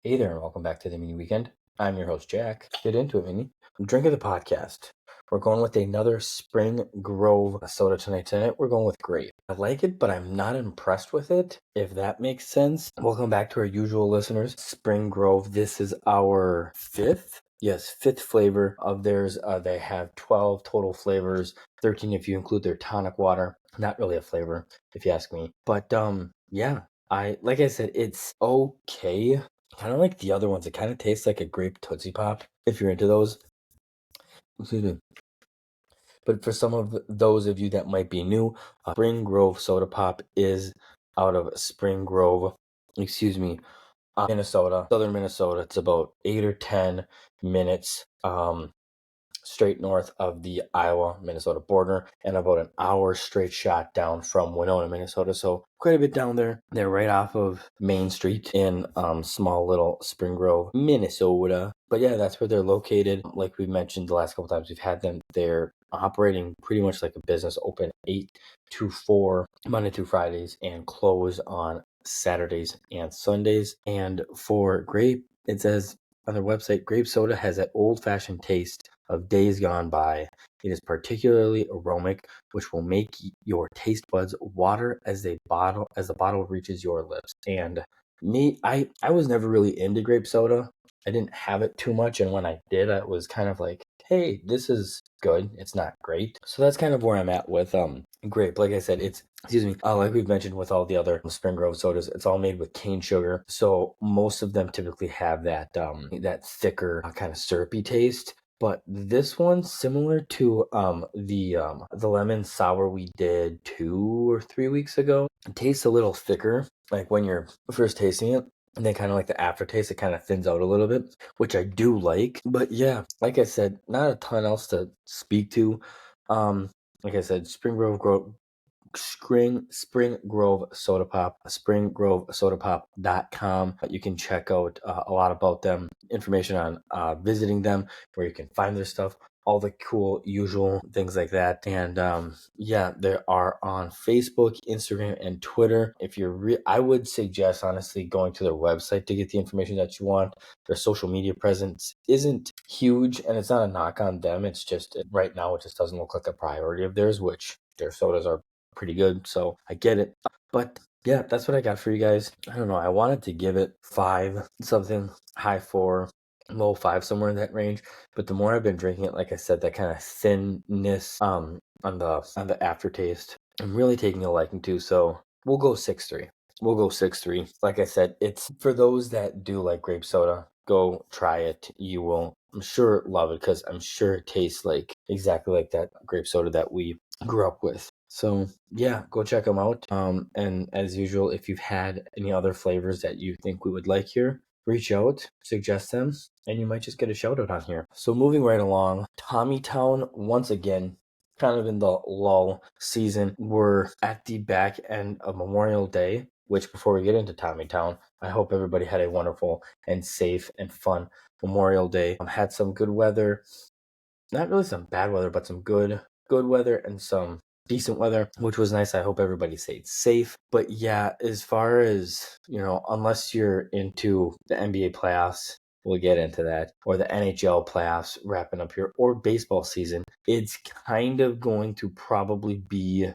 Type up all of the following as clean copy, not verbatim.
Hey there, and welcome back to the Minny Weekend. I'm your host, Jack. Get into it, Minny. Drink of the podcast. We're going with another Spring Grove soda tonight. Tonight, we're going with grape. I like it, but I'm not impressed with it, if that makes sense. Welcome back to our usual listeners, Spring Grove. This is our fifth flavor of theirs. They have 12 total flavors, 13 if you include their tonic water. Not really a flavor, if you ask me. But, like I said, it's okay. Kind of like the other ones. It kind of tastes like a grape Tootsie Pop, if you're into those. Excuse me. But for some of those of you that might be new, Spring Grove Soda Pop is out of Spring Grove, Minnesota, southern Minnesota. It's about 8 or 10 minutes straight north of the Iowa-Minnesota border and about an hour straight shot down from Winona, Minnesota. So quite a bit down there. They're right off of Main Street in small little Spring Grove, Minnesota. But yeah, that's where they're located. Like we mentioned the last couple times we've had them, they're operating pretty much like a business, open 8 to 4 Monday through Fridays and close on Saturdays and Sundays. And for grape, it says on their website, grape soda has that old-fashioned taste of days gone by. It is particularly aromatic, which will make your taste buds water as the bottle reaches your lips. And me, I was never really into grape soda. I didn't have it too much, and when I did, I was kind of like, hey, this is good. It's not great. So that's kind of where I'm at with grape. Like I said, it's like we've mentioned with all the other Spring Grove sodas, it's all made with cane sugar. So most of them typically have that that thicker kind of syrupy taste. But this one's similar to the lemon sour we did 2 or 3 weeks ago. It tastes a little thicker, like when you're first tasting it. And then kind of like the aftertaste, it kind of thins out a little bit, which I do like. But yeah, like I said, not a ton else to speak to. Like I said, Spring Grove Soda Pop, springgrovesodapop.com. You can check out a lot about them, information on visiting them, where you can find their stuff, all the cool usual things like that. And they are on Facebook, Instagram, and Twitter. If you're I would suggest honestly going to their website to get the information that you want. Their social media presence isn't huge, and it's not a knock on them. It's just right now it just doesn't look like a priority of theirs, which their sodas are pretty good, so I get it. But yeah, that's what I got for you guys. I don't know, I wanted to give it 5 something, high 4, low 5, somewhere in that range. But the more I've been drinking it, like I said, that kind of thinness on the aftertaste, I'm really taking a liking to. So we'll go 6.3. Like I said, it's for those that do like grape soda. Go try it. You will, I'm sure, love it, because I'm sure it tastes like exactly like that grape soda that we grew up with. So yeah, go check them out. And as usual, if you've had any other flavors that you think we would like here, reach out, suggest them, and you might just get a shout out on here. So moving right along, Tommytown once again, kind of in the lull season. We're at the back end of Memorial Day, which before we get into Tommytown, I hope everybody had a wonderful and safe and fun Memorial Day. Had some good weather, not really some bad weather, but some good weather and some decent weather, which was nice. I hope everybody stayed safe. But yeah, as far as, unless you're into the NBA playoffs, we'll get into that, or the NHL playoffs wrapping up here, or baseball season, it's kind of going to probably be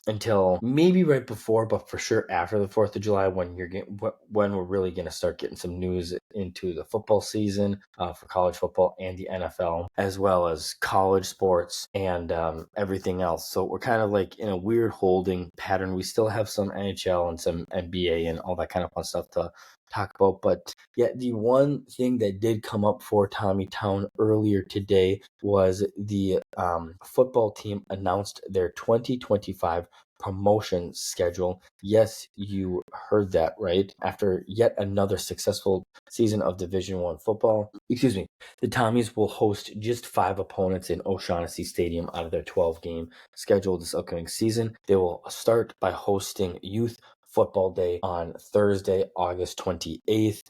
until maybe right before, but for sure after the 4th of July, when we're really going to start getting some news into the football season for college football and the NFL, as well as college sports and everything else. So we're kind of like in a weird holding pattern. We still have some NHL and some NBA and all that kind of fun stuff to talk about. But yeah, the one thing that did come up for Tommytown earlier today was the football team announced their 2025 promotion schedule. Yes, you heard that right. After yet another successful season of Division I football, the Tommies will host just 5 opponents in O'Shaughnessy Stadium out of their 12-game schedule this upcoming season. They will start by hosting Youth Football Day on Thursday, August 28th.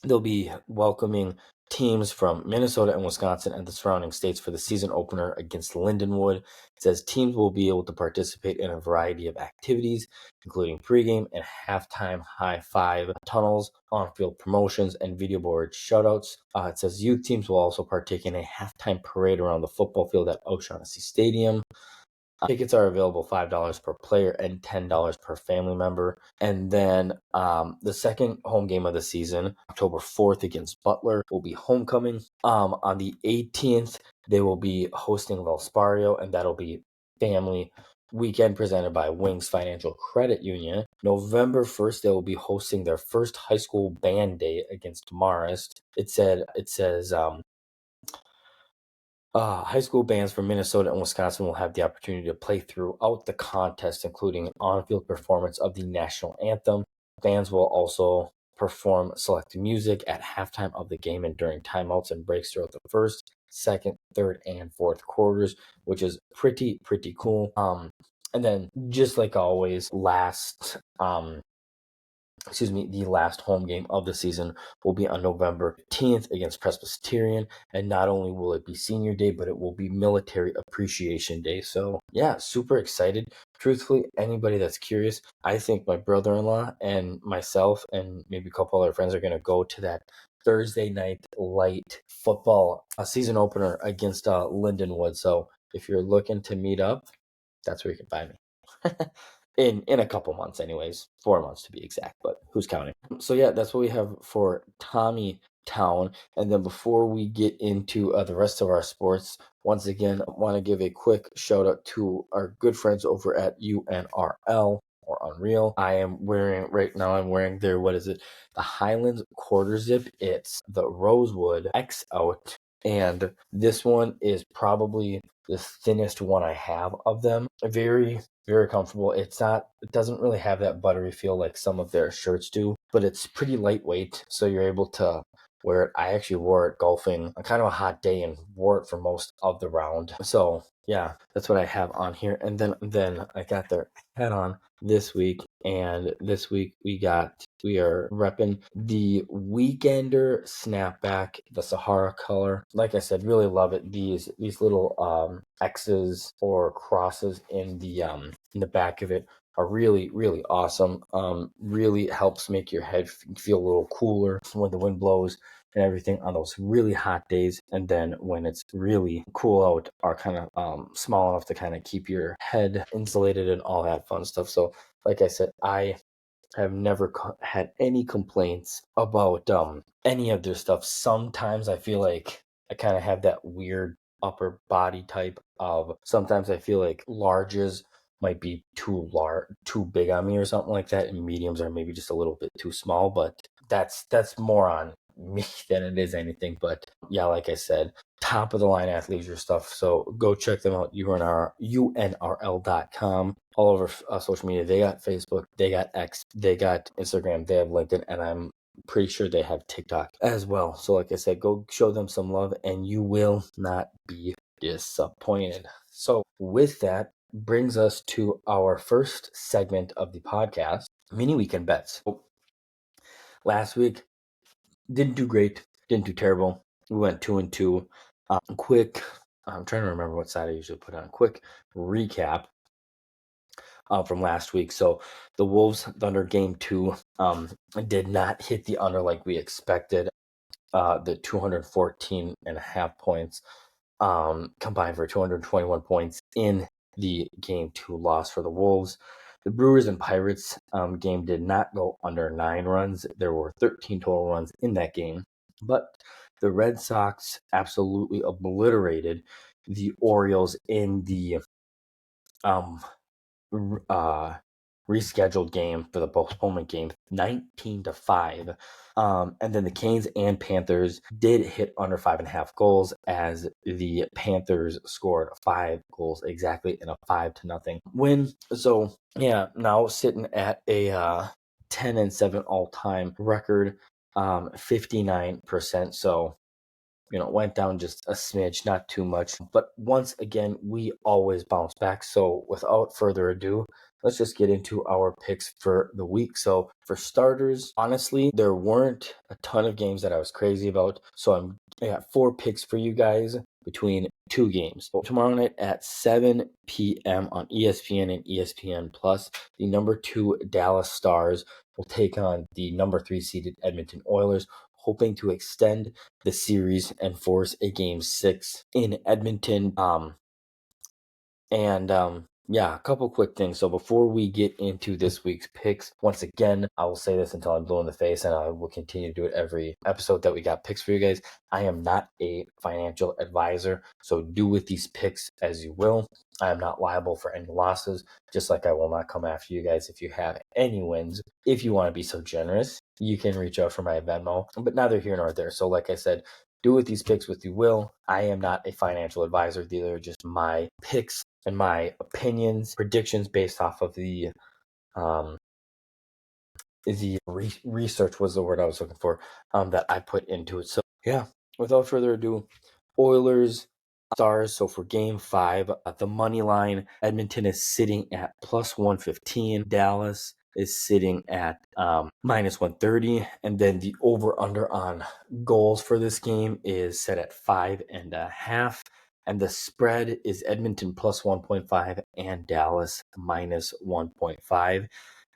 They'll be welcoming teams from Minnesota and Wisconsin and the surrounding states for the season opener against Lindenwood. It says teams will be able to participate in a variety of activities, including pregame and halftime high five tunnels, on-field promotions, and video board shutouts. It says youth teams will also partake in a halftime parade around the football field at O'Shaughnessy Stadium. Tickets are available $5 per player and $10 per family member. And then the second home game of the season, October 4th against Butler, will be homecoming. On the 18th, they will be hosting Valspario, and that'll be family weekend presented by Wings Financial Credit Union. November 1st, they will be hosting their first high school band day against Marist. It says high school bands from Minnesota and Wisconsin will have the opportunity to play throughout the contest, including an on-field performance of the national anthem. Bands will also perform selected music at halftime of the game and during timeouts and breaks throughout the first, second, third, and fourth quarters, which is pretty cool. And then just like always, the last home game of the season will be on November 15th against Presbyterian. And not only will it be senior day, but it will be military appreciation day. So yeah, super excited. Truthfully, anybody that's curious, I think my brother-in-law and myself and maybe a couple other friends are going to go to that Thursday night light football season opener against Lindenwood. So if you're looking to meet up, that's where you can find me. In a couple months anyways, 4 months to be exact, but who's counting? So yeah, that's what we have for Tommie Town. And then before we get into the rest of our sports, once again, I want to give a quick shout out to our good friends over at UNRL or Unreal. I'm wearing their, the Highlands quarter zip. It's the Rosewood X out. And this one is probably the thinnest one I have of them. Very comfortable. It doesn't really have that buttery feel like some of their shirts do, but it's pretty lightweight, so you're able to wear it. I actually wore it golfing on kind of a hot day and wore it for most of the round. So yeah, that's what I have on here. And then I got their hat on this week, and this week we are repping the Weekender snapback, the Sahara color. Like I said, really love it. These little X's or crosses in the back of it are really awesome. Really helps make your head feel a little cooler when the wind blows and everything on those really hot days. And then when it's really cool out, are kind of small enough to kind of keep your head insulated and all that fun stuff. So like I said, I have never had any complaints about any of their stuff. Sometimes I feel like I kind of have that weird upper body type of, sometimes I feel like larges might be too big on me or something like that, and mediums are maybe just a little bit too small, but that's more on me than it is anything. But yeah, like I said, top of the line athleisure stuff. So go check them out, UNRL.com. All over social media. They got Facebook, they got X, they got Instagram, they have LinkedIn, and I'm pretty sure they have TikTok as well. So like I said, go show them some love and you will not be disappointed. So with that brings us to our first segment of the podcast, Minny Weekend Bets. Last week, didn't do great, didn't do terrible. We went 2-2. Quick, I'm trying to remember what side I usually put on. Quick recap from last week. So the Wolves Thunder game 2 did not hit the under like we expected. The 214.5 points combined for 221 points in the game 2 loss for the Wolves. The Brewers and Pirates game did not go under 9 runs. There were 13 total runs in that game. But the Red Sox absolutely obliterated the Orioles in the rescheduled game for the postponement game, 19-5. And then the Canes and Panthers did hit under 5.5 goals, as the Panthers scored 5 goals exactly in a 5-0 win. So yeah, now sitting at a 10-7 all-time record, 59%. So went down just a smidge, not too much. But once again, we always bounce back. So without further ado, let's just get into our picks for the week. So for starters, honestly, there weren't a ton of games that I was crazy about. So I got 4 picks for you guys between 2 games. So tomorrow night at 7 p.m. on ESPN and ESPN Plus, the number 2 Dallas Stars will take on the number 3 seeded Edmonton Oilers, hoping to extend the series and force a game 6 in Edmonton. Yeah, a couple quick things. So before we get into this week's picks, once again, I will say this until I'm blue in the face, and I will continue to do it every episode that we got picks for you guys. I am not a financial advisor, so do with these picks as you will. I am not liable for any losses, just like I will not come after you guys if you have any wins. If you want to be so generous, you can reach out for my Venmo, but neither here nor there. So like I said, do with these picks what you will. I am not a financial advisor. These are just my picks and my opinions, predictions based off of the research was the word I was looking for, that I put into it. So yeah, without further adu, Oilers Stars. So for game 5, the money line, Edmonton is sitting at plus 115. Dallas is sitting at minus 130, and then the over under on goals for this game is set at 5.5. And the spread is Edmonton plus 1.5 and Dallas minus 1.5.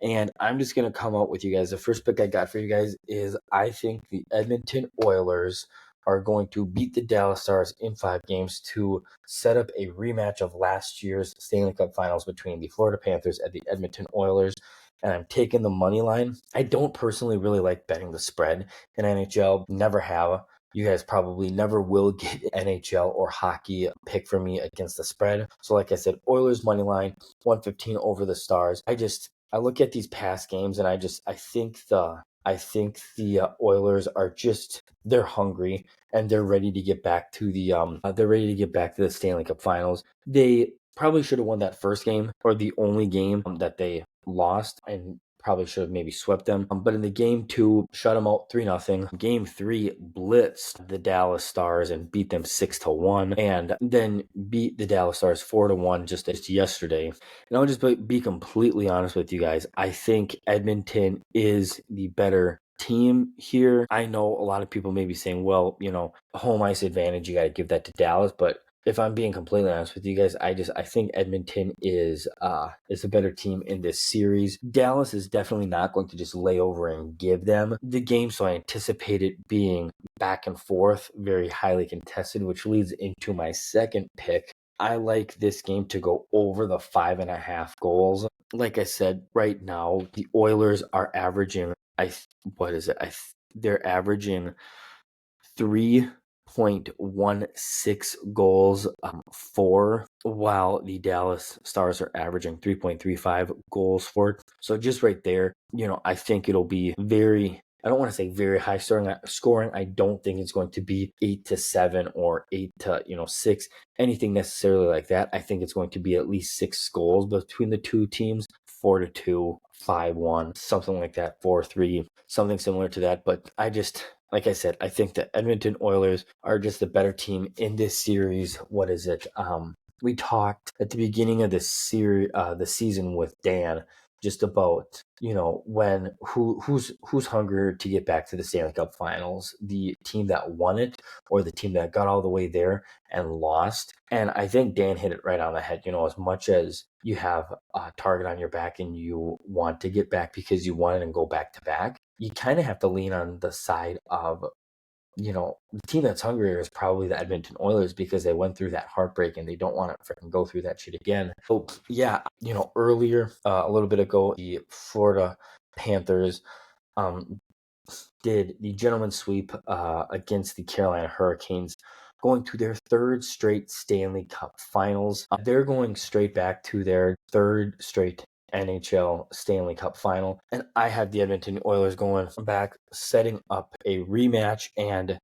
And I'm just going to come out with you guys. The first pick I got for you guys is I think the Edmonton Oilers are going to beat the Dallas Stars in 5 games to set up a rematch of last year's Stanley Cup Finals between the Florida Panthers and the Edmonton Oilers. And I'm taking the money line. I don't personally really like betting the spread in NHL. Never have. You guys probably never will get NHL or hockey pick for me against the spread. So like I said, Oilers money line, 115 over the Stars. I look at these past games and I think the Oilers are they're hungry and they're ready to get back to the Stanley Cup Finals. They probably should have won that first game, or the only game that they lost, and probably should have maybe swept them. But in the game 2, shut them out 3-0. Game 3, blitzed the Dallas Stars and beat them 6-1, and then beat the Dallas Stars 4-1 just yesterday. And I'll just be completely honest with you guys. I think Edmonton is the better team here. I know a lot of people may be saying, well, home ice advantage, you got to give that to Dallas, but if I'm being completely honest with you guys, I think Edmonton is a better team in this series. Dallas is definitely not going to just lay over and give them the game, so I anticipate it being back and forth, very highly contested, which leads into my second pick. I like this game to go over the 5.5 goals. Like I said, right now the Oilers are averaging, they're averaging 3.16 goals for, while the Dallas Stars are averaging 3.35 goals for. So just right there, I think it'll be I don't want to say very high scoring. I don't think it's going to be 8-7 or 8-6, anything necessarily like that. I think it's going to be at least 6 goals between the two teams, 4-2, 5-1, something like that, 4-3, something similar to that. But like I said, I think the Edmonton Oilers are just the better team in this series. What is it? We talked at the beginning of the season with Dan, just about who's hungrier to get back to the Stanley Cup Finals, the team that won it or the team that got all the way there and lost. And I think Dan hit it right on the head. As much as you have a target on your back and you want to get back because you won it and go back to back, you kind of have to lean on the side of, the team that's hungrier is probably the Edmonton Oilers, because they went through that heartbreak and they don't want to freaking go through that shit again. So yeah, earlier, a little bit ago, the Florida Panthers did the gentleman's sweep against the Carolina Hurricanes, going to their 3rd straight Stanley Cup Finals. They're going straight back to their 3rd straight NHL Stanley Cup Final, and I have the Edmonton Oilers going back, setting up a rematch. And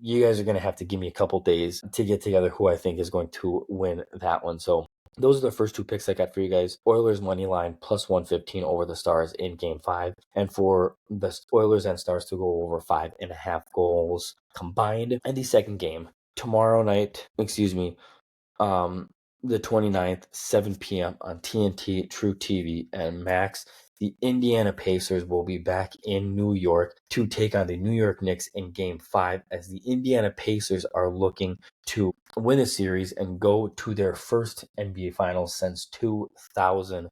you guys are going to have to give me a couple days to get together who I think is going to win that one. So those are the first two picks I got for you guys. Oilers money line plus 115 over the Stars in game 5. And for the Oilers and Stars to go over 5.5 goals combined. And the second game, tomorrow night, the 29th, 7 p.m. on TNT, True TV, and Max. The Indiana Pacers will be back in New York to take on the New York Knicks in Game 5 as the Indiana Pacers are looking to win a series and go to their first NBA Finals since 2000.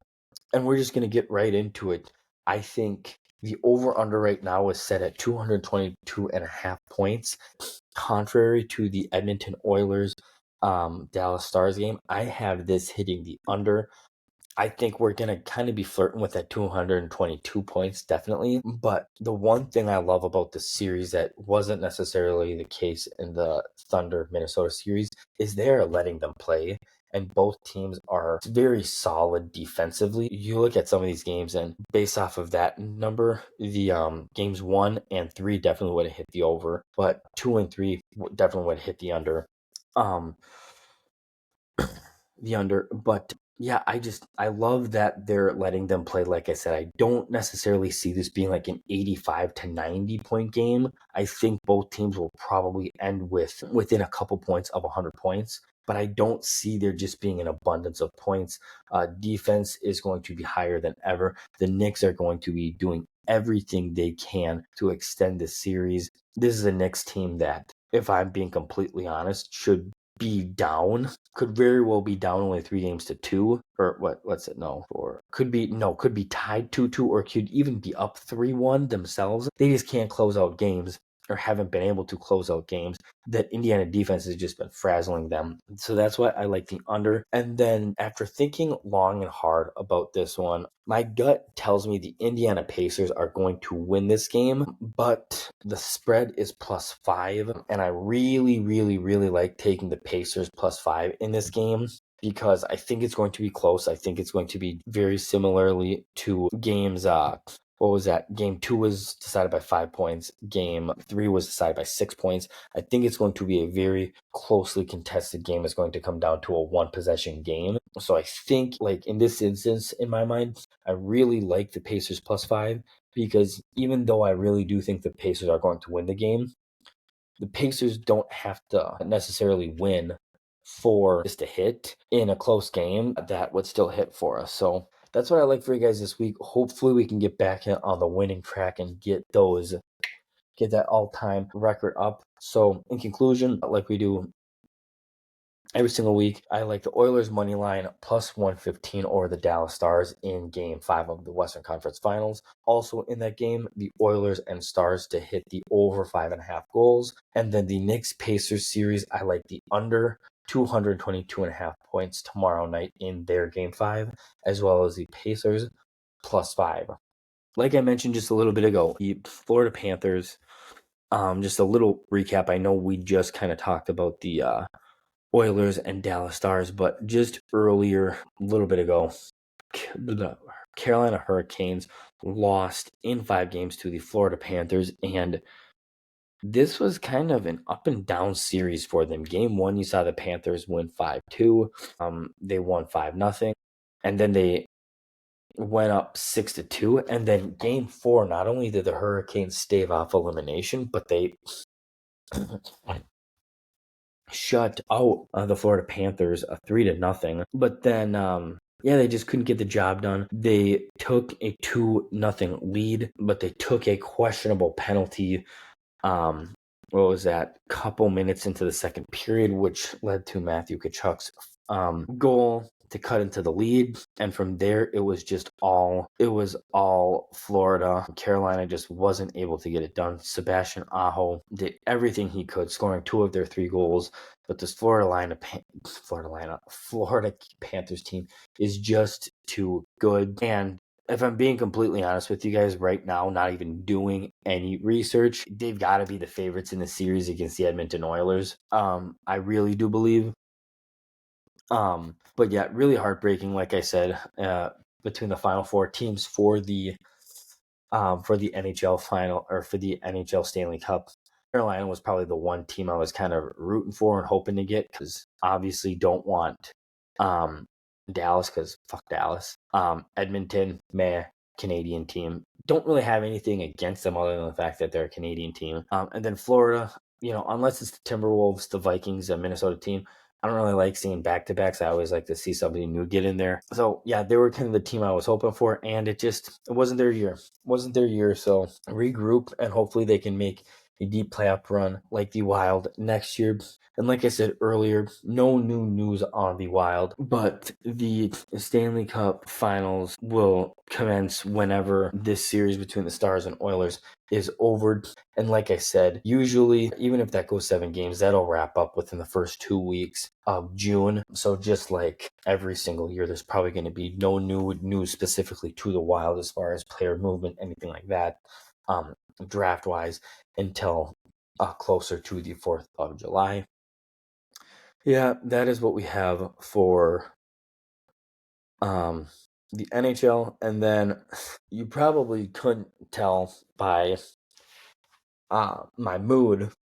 And we're just going to get right into it. I think the over-under right now is set at 222.5 points. Contrary to the Edmonton Oilers Dallas Stars game, I have this hitting the under. I think we're going to kind of be flirting with that 222 points, definitely. But the one thing I love about this series that wasn't necessarily the case in the Thunder Minnesota series is they're letting them play. And both teams are very solid defensively. You look at some of these games, and based off of that number, the games 1 and 3 definitely would have hit the over, but 2 and 3 definitely would have hit the under. But yeah, I love that they're letting them play. Like I said, I don't necessarily see this being like an 85 to 90 point game. I think both teams will probably end within a couple points of 100 points, but I don't see there just being an abundance of points. Defense is going to be higher than ever. The Knicks are going to be doing everything they can to extend the series. This is a Knicks team that, if I'm being completely honest, should be down, could very well be down only 3-2, or what? What's it? No, or could be tied 2-2, or could even be up 3-1 themselves. They just can't close out games, or haven't been able to close out games. That Indiana defense has just been frazzling them. So that's why I like the under. And then after thinking long and hard about this one, my gut tells me the Indiana Pacers are going to win this game, but the spread is +5. And I really, really, really like taking the Pacers +5 in this game, because I think it's going to be close. I think it's going to be very similarly to games what was that? Game 2 was decided by 5 points. Game 3 was decided by 6 points. I think it's going to be a very closely contested game. It's going to come down to a one-possession game. So I think, like in this instance, in my mind, I really like the Pacers +5, because even though I really do think the Pacers are going to win the game, the Pacers don't have to necessarily win for this to hit in a close game. That would still hit for us. So that's what I like for you guys this week. Hopefully we can get back on the winning track and get that all-time record up. So in conclusion, like we do every single week, I like the Oilers money line +115 over the Dallas Stars in Game 5 of the Western Conference Finals. Also in that game, the Oilers and Stars to hit the over 5.5 goals. And then the Knicks-Pacers series, I like the under 222.5 points tomorrow night in their Game 5, as well as the Pacers +5. Like I mentioned just a little bit ago, the Florida Panthers, just a little recap. I know we just kind of talked about the Oilers and Dallas Stars, but just earlier, a little bit ago, the Carolina Hurricanes lost in 5 games to the Florida Panthers, and this was kind of an up and down series for them. Game 1, you saw the Panthers win 5-2. They won 5-0, and then they went up 6-2. And then Game 4, not only did the Hurricanes stave off elimination, but they shut out the Florida Panthers 3-0. But then, they just couldn't get the job done. They took a 2-0 lead, but they took a questionable penalty. What was that? Couple minutes into the second period, which led to Matthew Tkachuk's goal to cut into the lead. And from there, it was all Florida. Carolina just wasn't able to get it done. Sebastian Aho did everything he could, scoring 2 of their 3 goals. But this Florida Panthers team is just too good. And if I'm being completely honest with you guys right now, not even doing any research, they've got to be the favorites in the series against the Edmonton Oilers. I really do believe. But yeah, really heartbreaking, like I said, between the final 4 teams for the NHL final, or for the NHL Stanley Cup. Carolina was probably the one team I was kind of rooting for and hoping to get, because obviously don't want Dallas, because fuck Dallas. Edmonton, meh, Canadian team. Don't really have anything against them other than the fact that they're a Canadian team. And then Florida, unless it's the Timberwolves, the Vikings, a Minnesota team, I don't really like seeing back-to-backs. I always like to see somebody new get in there. So, yeah, they were kind of the team I was hoping for, and it wasn't their year. So regroup, and hopefully they can make a deep playoff run like the Wild next year. And like I said earlier, no new news on the Wild, but the Stanley Cup finals will commence whenever this series between the Stars and Oilers is over. And like I said, usually, even if that goes 7 games, that'll wrap up within the first 2 weeks of June. So just like every single year, there's probably going to be no new news specifically to the Wild as far as player movement, anything like that, draft-wise, until closer to the 4th of July. Yeah, that is what we have for the NHL. And then you probably couldn't tell by my mood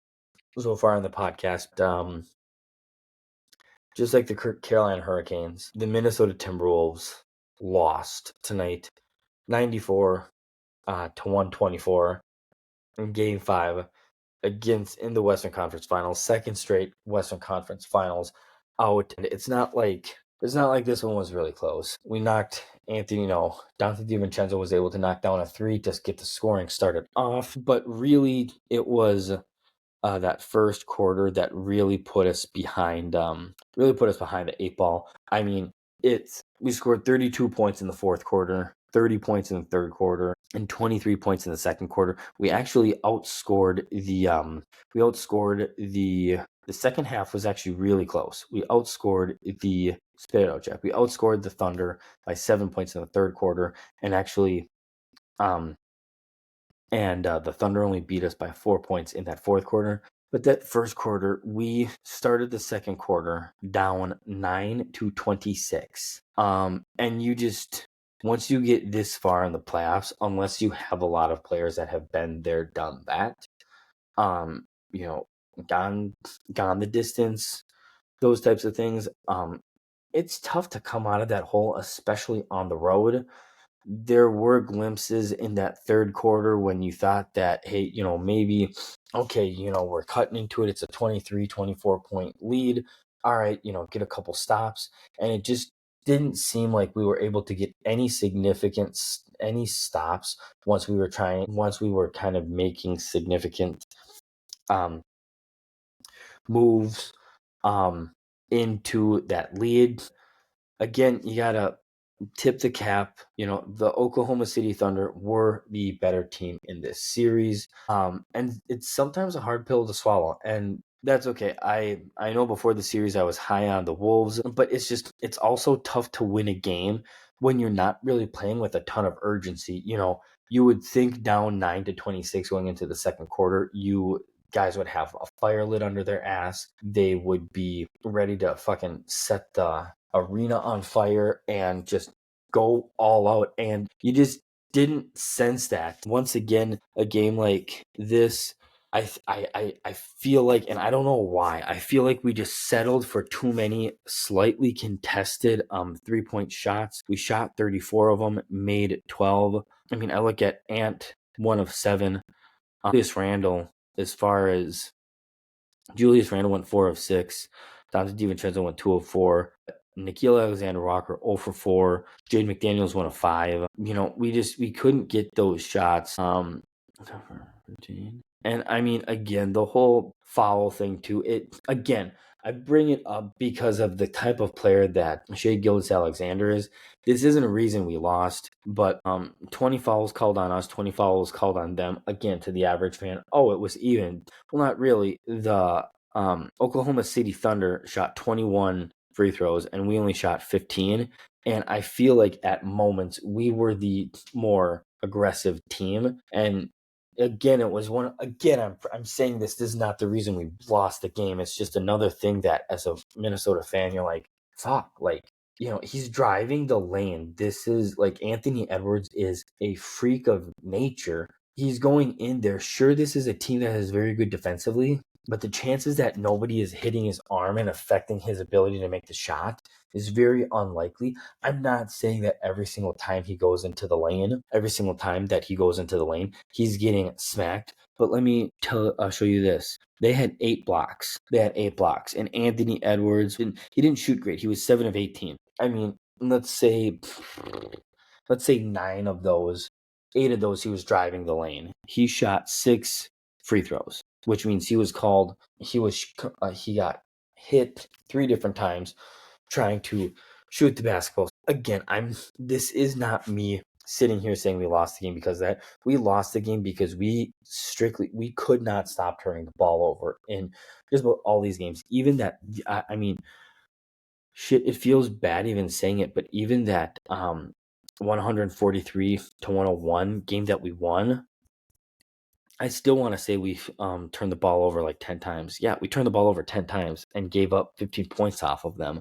so far in the podcast. Just like the Carolina Hurricanes, the Minnesota Timberwolves lost tonight 94 to 124 in Game 5 in the Western Conference Finals, second straight Western Conference Finals out. And it's not like this one was really close. We knocked Dante DiVincenzo was able to knock down a 3 to get the scoring started off, but really it was that first quarter that really put us behind the 8 ball. I mean, we scored 32 points in the fourth quarter, 30 points in the third quarter, and 23 points in the second quarter. We actually outscored the second half was actually really close. We outscored the Thunder by 7 points in the third quarter, and actually the Thunder only beat us by 4 points in that fourth quarter. But that first quarter, we started the second quarter down 9-26. And once you get this far in the playoffs, unless you have a lot of players that have been there, done that, gone the distance, those types of things, it's tough to come out of that hole, especially on the road. There were glimpses in that third quarter when you thought that, hey, maybe, okay, we're cutting into it. It's a 23, 24 point lead. All right, get a couple stops. And it just didn't seem like we were able to get any stops once we were kind of making significant moves into that lead. Again, you got to tip the cap. The Oklahoma City Thunder were the better team in this series. And it's sometimes a hard pill to swallow. And that's okay. I know before the series I was high on the Wolves, but it's also tough to win a game when you're not really playing with a ton of urgency. You would think down 9-26 going into the second quarter, you guys would have a fire lit under their ass. They would be ready to fucking set the arena on fire and just go all out, and you just didn't sense that. Once again, a game like this, I feel like, and I don't know why, I feel like we just settled for too many slightly contested 3-point shots. We shot 34 of them, made 12. I mean, I look at Ant, 1 of 7. Julius Randle went 4 of 6. Dante DiVincenzo went 2 of 4. Nickeil Alexander-Walker 0 for 4. Jade McDaniels 1 of 5. We couldn't get those shots. And I mean, again, the whole foul thing too. I bring it up because of the type of player that Shai Gilgeous-Alexander is. This isn't a reason we lost, but 20 fouls called on us, 20 fouls called on them. Again, to the average fan, it was even. Well, not really. The Oklahoma City Thunder shot 21 free throws, and we only shot 15. And I feel like at moments we were the more aggressive team. And again, I'm saying this is not the reason we lost the game. It's just another thing that as a Minnesota fan, you're like, fuck, like, he's driving the lane. This is like Anthony Edwards is a freak of nature. He's going in there. Sure, this is a team that is very good defensively, but the chances that nobody is hitting his arm and affecting his ability to make the shot is very unlikely. I'm not saying that every single time he goes into the lane, he's getting smacked. But let me show you this. They had 8 blocks. And Anthony Edwards, he didn't shoot great. He was 7 of 18. I mean, let's say 9 of those, 8 of those he was driving the lane. He shot 6 free throws, which means he got hit 3 different times trying to shoot the basketball. Again, this is not me sitting here saying we lost the game because of that. We lost the game because we could not stop turning the ball over in just about all these games. Even that, I mean, shit, it feels bad even saying it, but even that 143-101 game that we won, I still want to say we turned the ball over like 10 times. Yeah, we turned the ball over 10 times and gave up 15 points off of them,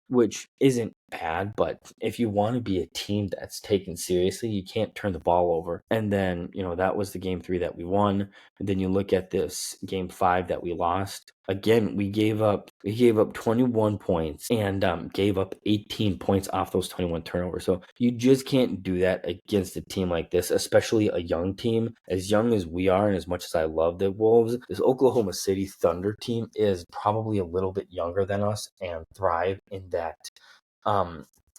which isn't bad, but if you want to be a team that's taken seriously, you can't turn the ball over. And then, that was the game 3 that we won. And then you look at this game 5 that we lost. Again, we gave up 21 points and gave up 18 points off those 21 turnovers. So you just can't do that against a team like this, especially a young team. As young as we are, and as much as I love the Wolves, this Oklahoma City Thunder team is probably a little bit younger than us and thrive in that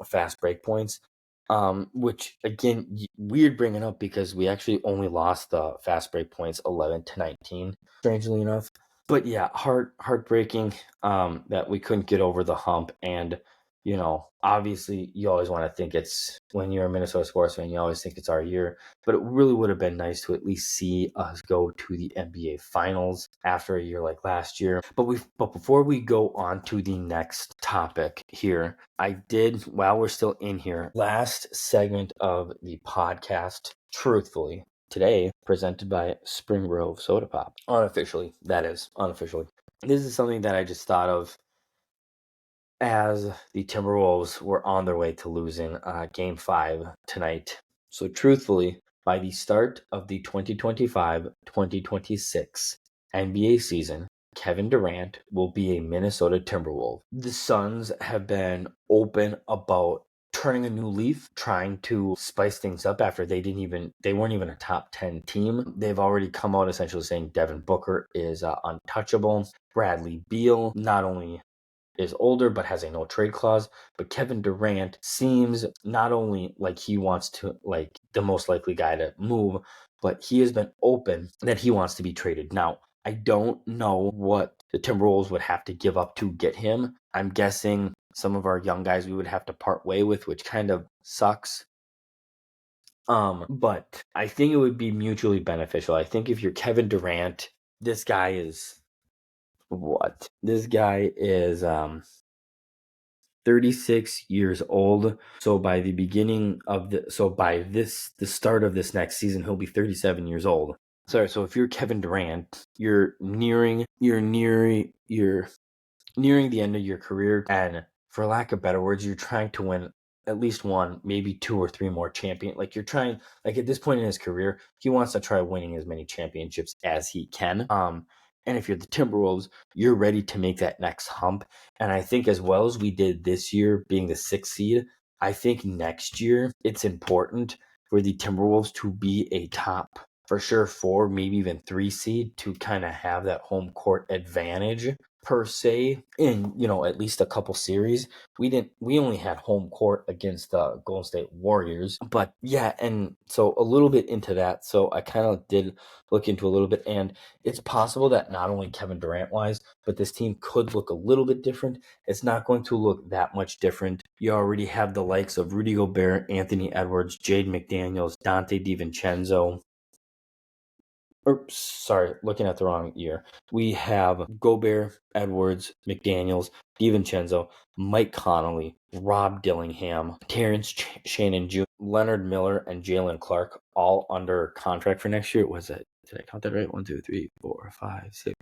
fast break points. Which again, weird bringing up because we actually only lost the fast break points 11-19, strangely enough. But yeah, heartbreaking that we couldn't get over the hump. And obviously you always want to think it's, when you're a Minnesota sports fan, you always think it's our year, but it really would have been nice to at least see us go to the NBA finals after a year like last year. But before we go on to the next topic here, while we're still in here, last segment of the podcast, Truthfully, today presented by Spring Grove Soda Pop. Unofficially. This is something that I just thought of as the Timberwolves were on their way to losing Game 5 tonight. So truthfully, by the start of the 2025-2026 NBA season, Kevin Durant will be a Minnesota Timberwolf. The Suns have been open about turning a new leaf, trying to spice things up after they weren't even a top 10 team. They've already come out essentially saying Devin Booker is untouchable. Bradley Beal not only is older but has a no trade clause, but Kevin Durant seems not only like he wants to, like, the most likely guy to move, but he has been open that he wants to be traded. Now, I don't know what the Timberwolves would have to give up to get him. I'm guessing some of our young guys we would have to part way with, which kind of sucks. But I think it would be mutually beneficial. I think if you're Kevin Durant, this guy is 36 years old. So by the start of this next season, he'll be 37 years old. Sorry, so if you're Kevin Durant, you're nearing the end of your career, and for lack of better words, you're trying to win at least one, maybe 2 or 3 more like you're trying, like, at this point in his career, he wants to try winning as many championships as he can. And if you're the Timberwolves, you're ready to make that next hump. And I think as well as we did this year, being the 6th seed, I think next year it's important for the Timberwolves to be a top, for sure, 4, maybe even 3 seed, to kind of have that home court advantage per se in at least a couple series. We only had home court against the Golden State Warriors, but yeah. And so a little bit into that, so I kind of did look into a little bit, and it's possible that not only Kevin Durant wise, but this team could look a little bit different. It's not going to look that much different. You already have the likes of Rudy Gobert, Anthony Edwards, Jaden McDaniels, Dante DiVincenzo. Looking at the wrong year. We have Gobert, Edwards, McDaniels, DiVincenzo, Mike Connolly, Rob Dillingham, Terrence Shannon Jr., Leonard Miller, and Jalen Clark, all under contract for next year. Was it? Did I count that right? 1, 2, 3, 4, 5, 6,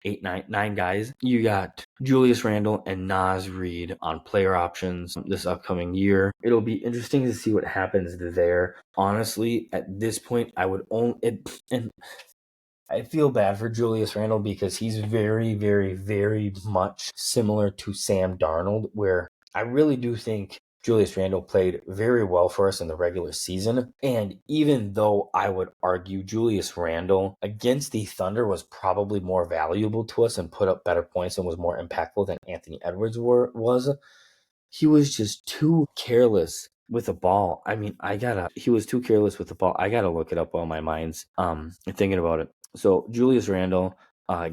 8, 9 guys. You got Julius Randle and Naz Reid on player options this upcoming year. It'll be interesting to see what happens there. Honestly, at this point, I would only and I feel bad for Julius Randle because he's very, very, very much similar to Sam Darnold, where I really do think Julius Randle played very well for us in the regular season. And even though I would argue Julius Randle against the Thunder was probably more valuable to us and put up better points and was more impactful than Anthony Edwards was, he was just too careless with the ball. I mean, he was too careless with the ball. I gotta look it up while my mind's thinking about it. So Julius Randle,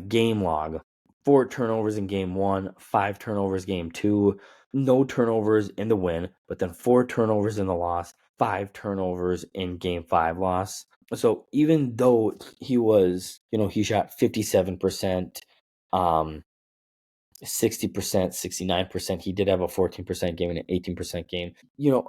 game log, 4 turnovers in game 1, 5 turnovers game 2, no turnovers in the win, but then 4 turnovers in the loss, 5 turnovers in game 5 loss. So even though he was, he shot 57%, 60%, 69%. He did have a 14% game and an 18% game.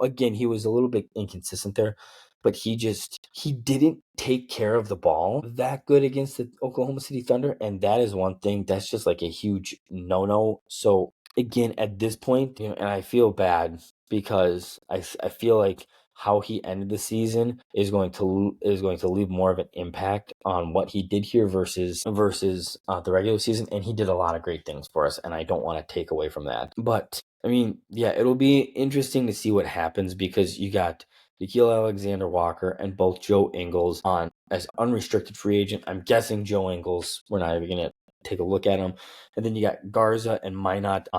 Again, he was a little bit inconsistent there, but he didn't take care of the ball that good against the Oklahoma City Thunder. And that is one thing that's just like a huge no-no. So again, at this point, and I feel bad because I feel like how he ended the season is going to leave more of an impact on what he did here versus the regular season, and he did a lot of great things for us, and I don't want to take away from that. But I mean, yeah, it'll be interesting to see what happens because you got Nickeil Alexander-Walker and both Joe Ingles on as unrestricted free agent. I'm guessing Joe Ingles, we're not even gonna take a look at him, and then you got Garza and Minot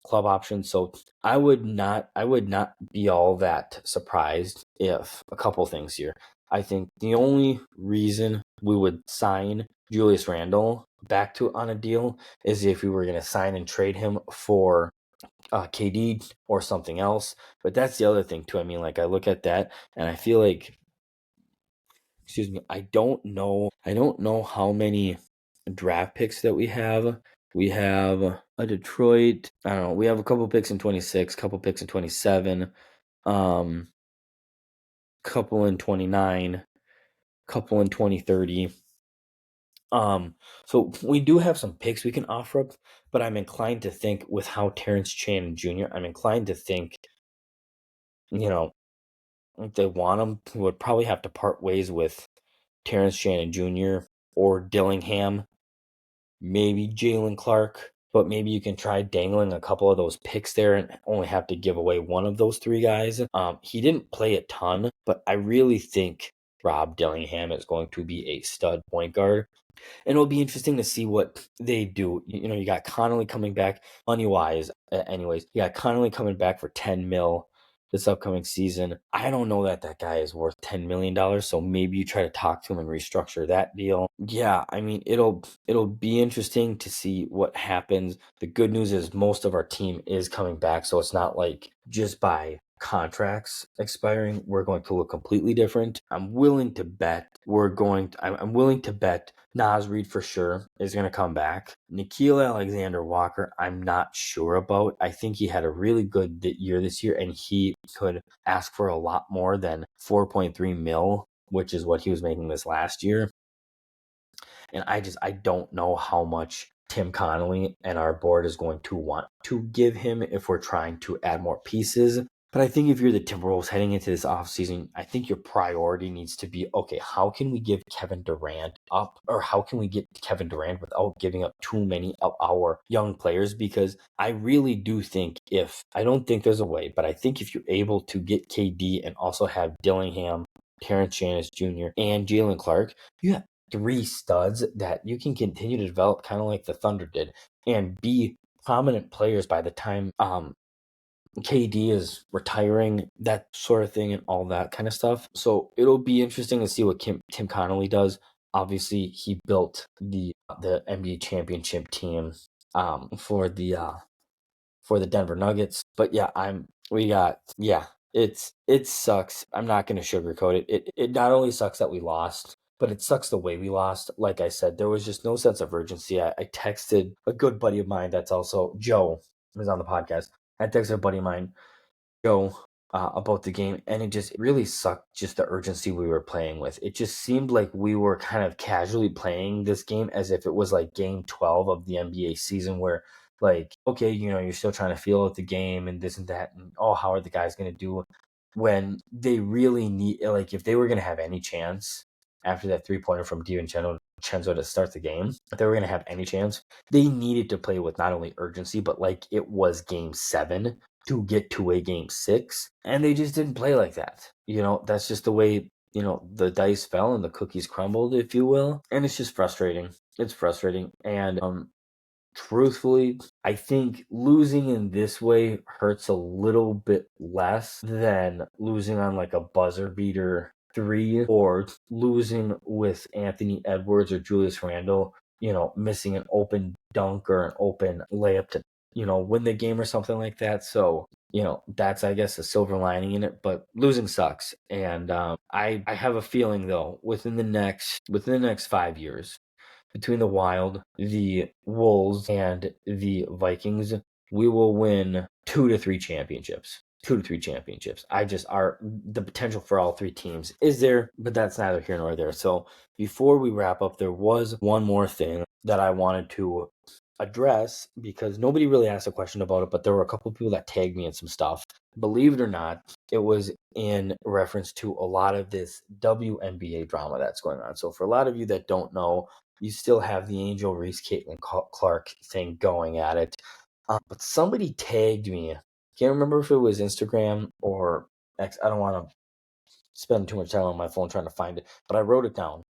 club options. So I would not be all that surprised if a couple things here. I think the only reason we would sign Julius Randle back to on a deal is if we were going to sign and trade him for KD or something else. But that's the other thing too. I mean, like I look at that and I feel like, excuse me, I don't know how many draft picks that we have. We have a Detroit, I don't know, we have a couple picks in 26, couple picks in 27, couple in 29, couple in 2030. So we do have some picks we can offer up, but I'm inclined to think with how Terrence Shannon Jr., I'm inclined to think, if they want him, we would probably have to part ways with Terrence Shannon Jr. or Dillingham, maybe Jalen Clark, but maybe you can try dangling a couple of those picks there and only have to give away one of those 3 guys. He didn't play a ton, but I really think Rob Dillingham is going to be a stud point guard. And it'll be interesting to see what they do. You got Connolly coming back money-wise. Anyways, you got Connolly coming back for $10 million this upcoming season. I don't know that guy is worth $10 million, so maybe you try to talk to him and restructure that deal. Yeah, I mean, it'll be interesting to see what happens. The good news is most of our team is coming back, so it's not like just by contracts expiring, we're going to look completely different. I'm willing to bet Naz Reid for sure is going to come back. Nickeil Alexander-Walker, I'm not sure about. I think he had a really good year this year, and he could ask for a lot more than 4.3 mil, which is what he was making this last year. And I don't know how much Tim Connolly and our board is going to want to give him if we're trying to add more pieces. But I think if you're the Timberwolves heading into this offseason, I think your priority needs to be, okay, how can we give Kevin Durant up, or how can we get Kevin Durant without giving up too many of our young players? Because I really do think I don't think there's a way, but I think if you're able to get KD and also have Dillingham, Terrence Shannon Jr., and Jalen Clark, you have 3 studs that you can continue to develop kind of like the Thunder did and be prominent players by the time KD is retiring, that sort of thing, and all that kind of stuff. So it'll be interesting to see what Tim Connolly does. Obviously, he built the NBA championship team for the Denver Nuggets. But yeah, it sucks. I'm not going to sugarcoat it. It not only sucks that we lost, but it sucks the way we lost. Like I said, there was just no sense of urgency. I texted a good buddy of mine that's also Joe, who's on the podcast. I texted a buddy of mine, Joe, about the game, and it really sucked just the urgency we were playing with. It just seemed like we were kind of casually playing this game as if it was like game 12 of the NBA season where, like, okay, you're still trying to feel out the game and this and that, and how are the guys going to do when they really need, like, if they were going to have any chance after that 3-pointer from DiVincenzo Chenzo to start the game, if they were going to have any chance, they needed to play with not only urgency, but like it was game 7 to get to a game 6. And they just didn't play like that. That's just the way, the dice fell and the cookies crumbled, if you will. And it's just frustrating. It's frustrating. And truthfully, I think losing in this way hurts a little bit less than losing on like a buzzer beater 3 or losing with Anthony Edwards or Julius Randle, missing an open dunk or an open layup to, win the game or something like that. So, that's, I guess, a silver lining in it, but losing sucks. And I have a feeling though, within the next 5 years, between the Wild, the Wolves, and the Vikings, we will win 2 to 3 championships. 2 to 3 championships. The potential for all 3 teams is there, but that's neither here nor there. So before we wrap up, there was one more thing that I wanted to address because nobody really asked a question about it, but there were a couple of people that tagged me in some stuff. Believe it or not, it was in reference to a lot of this WNBA drama that's going on. So for a lot of you that don't know, you still have the Angel Reese Caitlin Clark thing going at it. But somebody tagged me. Can't remember if it was Instagram or X. I don't want to spend too much time on my phone trying to find it, but I wrote it down.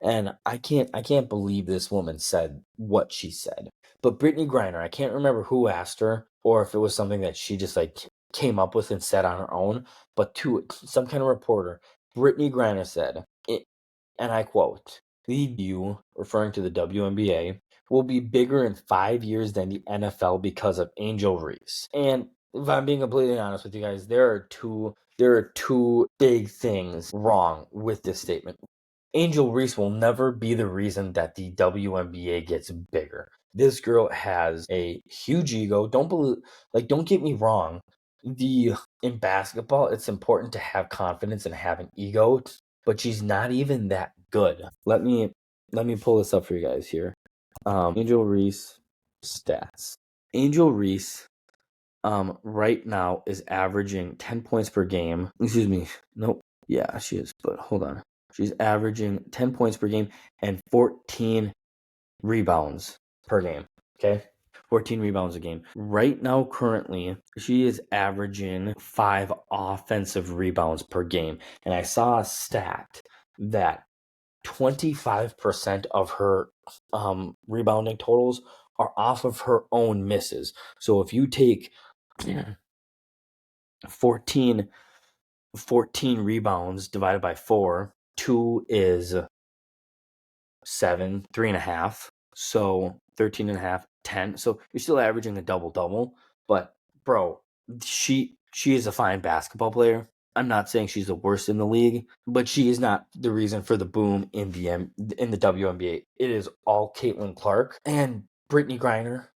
And I can't believe this woman said what she said. But Brittany Griner, I can't remember who asked her or if it was something that she just like came up with and said on her own. But to some kind of reporter, Brittany Griner said, and I quote, "The W, referring to the WNBA, will be bigger in 5 years than the NFL because of Angel Reese." And if I'm being completely honest with you guys, there are two big things wrong with this statement. Angel Reese will never be the reason that the WNBA gets bigger. This girl has a huge ego. Don't get me wrong. In basketball, it's important to have confidence and have an ego, but she's not even that good. Let me pull this up for you guys here. Angel Reese stats. Angel Reese right now is averaging 10 points per game. Excuse me. Nope. Yeah, she is, but hold on. She's averaging 10 points per game and 14 rebounds per game. Okay? 14 rebounds a game. Right now, currently, she is averaging 5 offensive rebounds per game. And I saw a stat that 25% of her rebounding totals are off of her own misses. So if you take 14 rebounds divided by 4, 2 is 7, 3.5. So 13.5, 10. So you're still averaging a double-double. But bro, she is a fine basketball player. I'm not saying she's the worst in the league, but she is not the reason for the boom in the WNBA. It is all Caitlin Clark and Brittany Griner.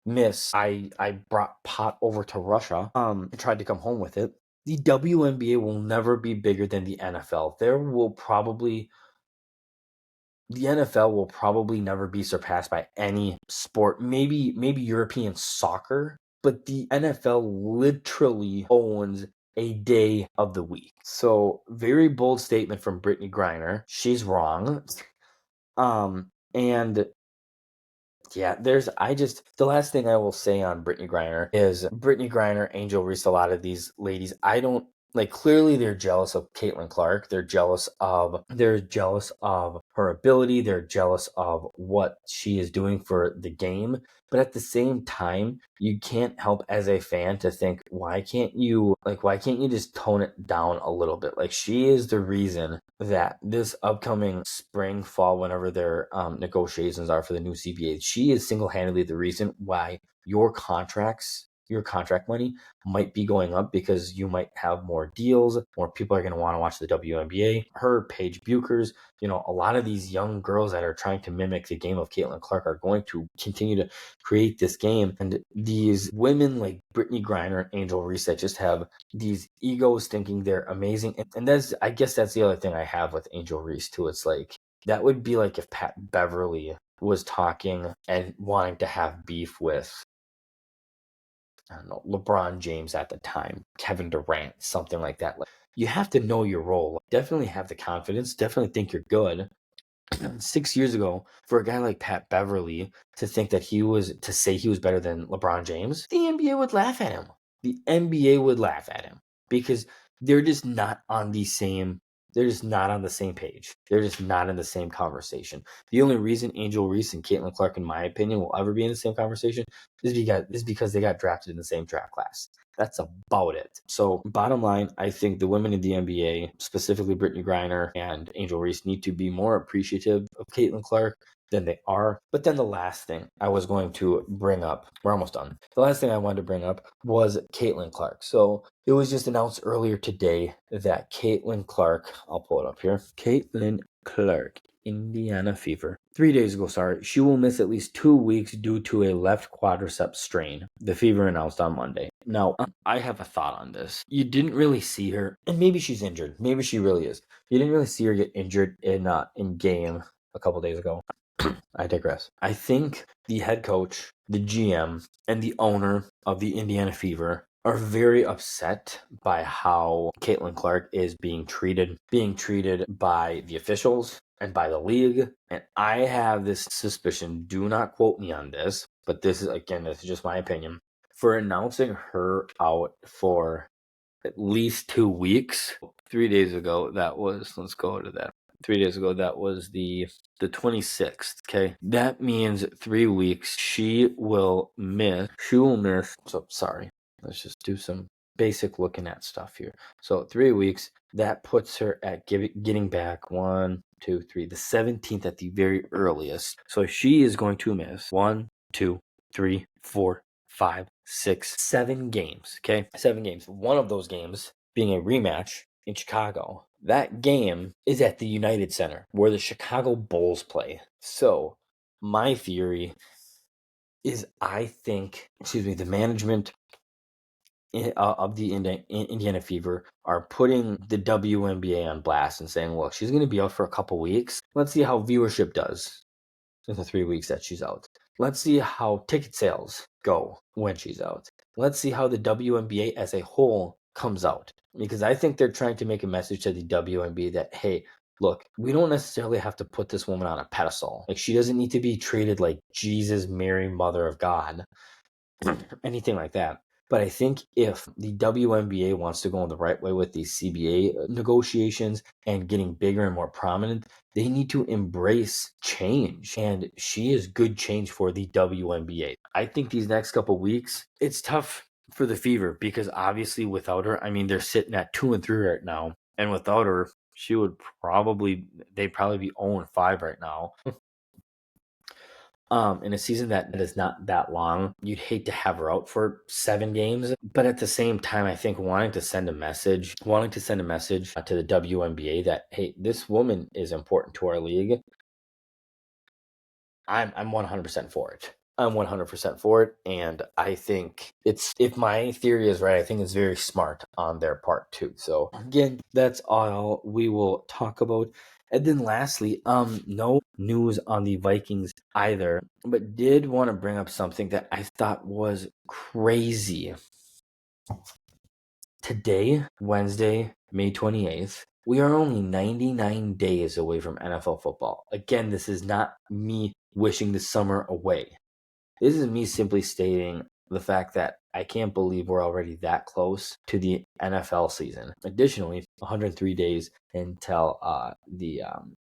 I brought pot over to Russia. And tried to come home with it. The WNBA will never be bigger than the NFL. The NFL will probably never be surpassed by any sport. Maybe European soccer, but the NFL literally owns a day of the week. So very bold statement from Brittany Griner. She's wrong. And yeah, the last thing I will say on Brittany Griner is Brittany Griner, Angel Reese, a lot of these ladies, I don't like, clearly they're jealous of Caitlin Clark. They're jealous of her ability. They're jealous of what she is doing for the game. But at the same time, you can't help as a fan to think, why can't you just tone it down a little bit? Like, she is the reason that this upcoming spring, fall, whenever their negotiations are for the new CBA, she is single-handedly the reason why your contract money might be going up, because you might have more deals, more people are going to want to watch the WNBA. Her, Paige Buchers, a lot of these young girls that are trying to mimic the game of Caitlin Clark are going to continue to create this game. And these women like Brittany Griner and Angel Reese that just have these egos thinking they're amazing. And I guess that's the other thing I have with Angel Reese too. It's like, that would be like if Pat Beverly was talking and wanting to have beef with, I don't know, LeBron James at the time, Kevin Durant, something like that. Like, you have to know your role. Definitely have the confidence. Definitely think you're good. 6 years ago, for a guy like Pat Beverly to say he was better than LeBron James, the NBA would laugh at him. The NBA would laugh at him because they're just not on the same. They're just not on the same page. They're just not in the same conversation. The only reason Angel Reese and Caitlin Clark, in my opinion, will ever be in the same conversation is because they got drafted in the same draft class. That's about it. So bottom line, I think the women in the NBA, specifically Brittany Griner and Angel Reese, need to be more appreciative of Caitlin Clark than they are. But then the last thing I was going to bring up, we're almost done. The last thing I wanted to bring up was Caitlin Clark. So it was just announced earlier today that Caitlin Clark, I'll pull it up here, Caitlin Clark, Indiana Fever. 3 days ago, she will miss at least 2 weeks due to a left quadricep strain. The Fever announced on Monday. Now, I have a thought on this. You didn't really see her, and maybe she's injured. Maybe she really is. You didn't really see her get injured in game a couple days ago. I digress. I think the head coach, the GM, and the owner of the Indiana Fever are very upset by how Caitlin Clark is being treated by the officials and by the league. And I have this suspicion, do not quote me on this, but this is just my opinion, for announcing her out for at least 2 weeks. 3 days ago, let's go to that. 3 days ago, that was the 26th. Okay, that means 3 weeks. She will miss. So sorry. Let's just do some basic looking at stuff here. So 3 weeks. That puts her at getting back 1, 2, 3, the 17th at the very earliest. So she is going to miss 1, 2, 3, 4, 5, 6, 7 games. Okay, 7 games. One of those games being a rematch in Chicago. That game is at the United Center where the Chicago Bulls play. So my theory is I think, the management of the Indiana Fever are putting the WNBA on blast and saying, look, she's going to be out for a couple weeks. Let's see how viewership does in the 3 weeks that she's out. Let's see how ticket sales go when she's out. Let's see how the WNBA as a whole comes out. Because I think they're trying to make a message to the WNBA that, hey, look, we don't necessarily have to put this woman on a pedestal. Like, she doesn't need to be treated like Jesus, Mary, Mother of God, anything like that. But I think if the WNBA wants to go in the right way with these CBA negotiations and getting bigger and more prominent, they need to embrace change. And she is good change for the WNBA. I think these next couple weeks, it's tough for the Fever because obviously without her, they're sitting at 2-3 right now. And without her, they'd probably be 0-5 right now. In a season that is not that long, you'd hate to have her out for 7 games. But at the same time, I think wanting to send a message to the WNBA that, hey, this woman is important to our league, I'm 100% for it. I'm 100% for it, and I think if my theory is right, I think it's very smart on their part too. So again, that's all we will talk about. And then lastly, no news on the Vikings either, but did want to bring up something that I thought was crazy. Today, Wednesday, May 28th, we are only 99 days away from NFL football. Again, this is not me wishing the summer away. This is me simply stating the fact that I can't believe we're already that close to the NFL season. Additionally, 103 days until the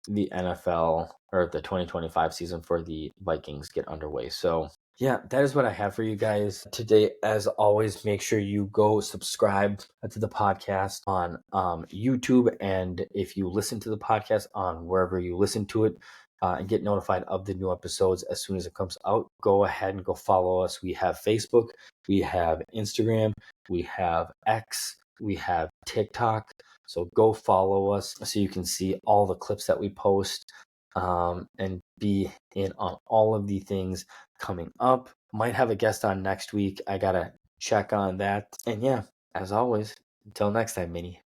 NFL or the 2025 season for the Vikings get underway. So yeah, that is what I have for you guys today. As always, make sure you go subscribe to the podcast on YouTube. And if you listen to the podcast on wherever you listen to it, and get notified of the new episodes as soon as it comes out, go ahead and go follow us. We have Facebook, we have Instagram, we have X, we have TikTok. So go follow us so you can see all the clips that we post and be in on all of the things coming up. Might have a guest on next week. I got to check on that. And yeah, as always, until next time, Minny.